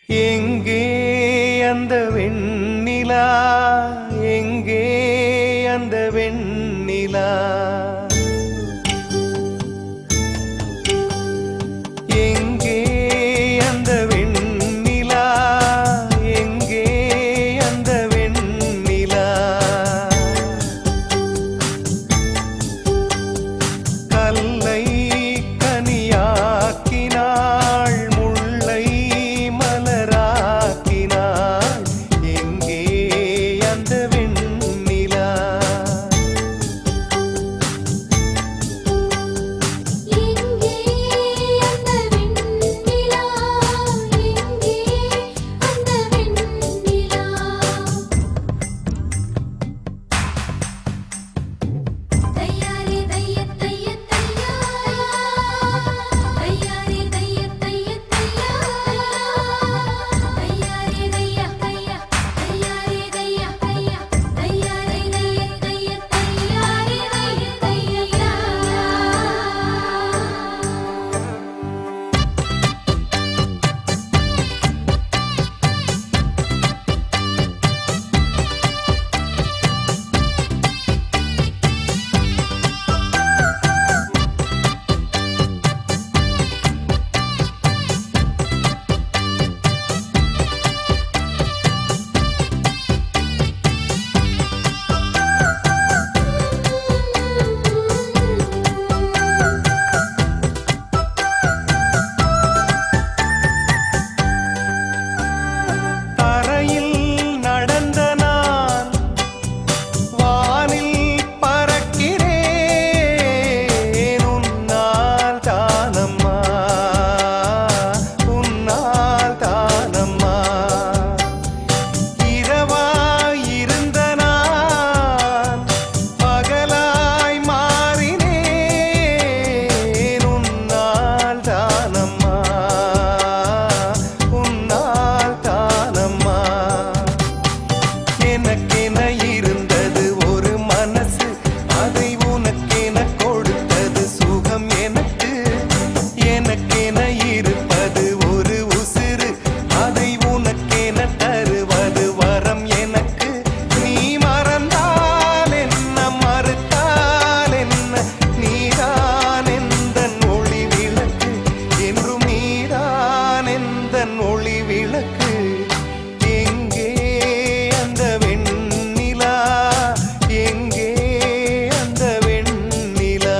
எங்கே அந்த வெண்ணிலா, எங்கே அந்த வெண்ணிலா, எங்கே அந்த வெண்ணிலா, எங்கே அந்த வெண்ணிலா, கல்லை கனியாக்கினாள், முல்லை மலராக்கினாள், எங்கே அந்த வெண்ணிலா, எங்கே அந்த வெண்ணிலா, எங்கே அந்த வெண்ணிலா, தையாரே தைய தைய தையா, தையாரே தைய தைய தையா, தையாரே தைய தைய, தையாரே தைய தைய, தையாரே தைய தைய தையாரே தைய தையா. தரையில் நடந்த நான் வானில் பறக்கிறேன், உன்னால் தானம்மா, உன்னால் தானம்மா, இரவாய் இருந்த நான் பகலாய் மாறினேன், உன்னால் தானம்மா, உன்னால் தானம்மா, எனக்கென இருந்தது ஒரு மனசு, அதை உனக்கென கொடுத்தது சுகம் எனக்கு, எனக்கென இருப்பது ஒரு உசிறு, அதை உனக்கென தருவது வரம் எனக்கு, நீ மறந்தால் என்ன மறுத்தால் என்ன, நீதான் எந்தன் ஒளி விளக்கு, என்றும் நீதான் எந்தன் ஒளி விளக்கு, எங்கே அந்த வெண்ணிலா, எங்கே அந்த வெண்ணிலா.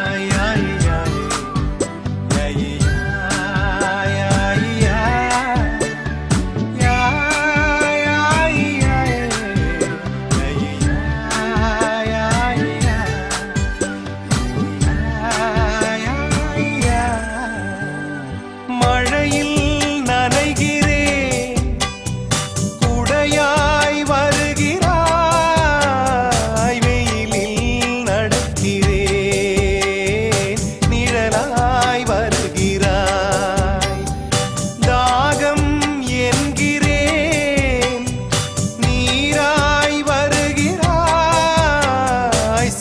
ஆய் ஆய் ஆய் ஆய் ஆய் ஆய் மழையில் நனைகிறேன், குடையாய் வருகிறாய், வெயிலில் நடக்கிறேன், நிழலாய் வருகிறாய், தாகம் என்கிறேன், நீராய் வருகிறாய்,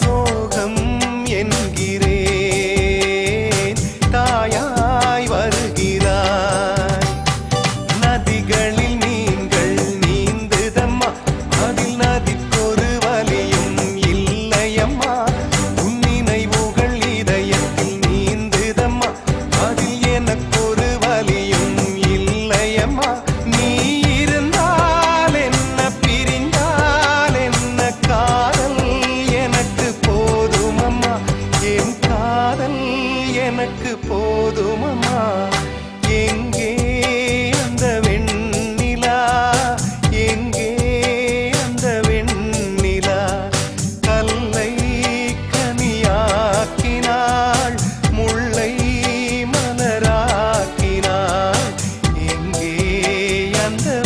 சோகம் என்கிறேன், தாயாய் வருகிறாய், நதிகளில் நீங்கள் நீந்துதம்மா, அதில் நதிக்கொரு வலியும் இல்லையம்மா, உன் நினைவுகள் இதயத்தில் நீந்துதம்மா, அதில் எனக்கொரு வலியும் இல்லையம்மா, நீ இருந்தால் என்ன பிரிந்தால் என்ன, காதல் எனக்கு போதுமம்மா, என் காதல் எனக்கு போதுமம்மா, எங்கே அந்த வெண்ணிலா, எங்கே அந்த வெண்ணிலா, கல்லை கனியாக்கினாள், முல்லை மலராக்கினாள், எங்கே அந்த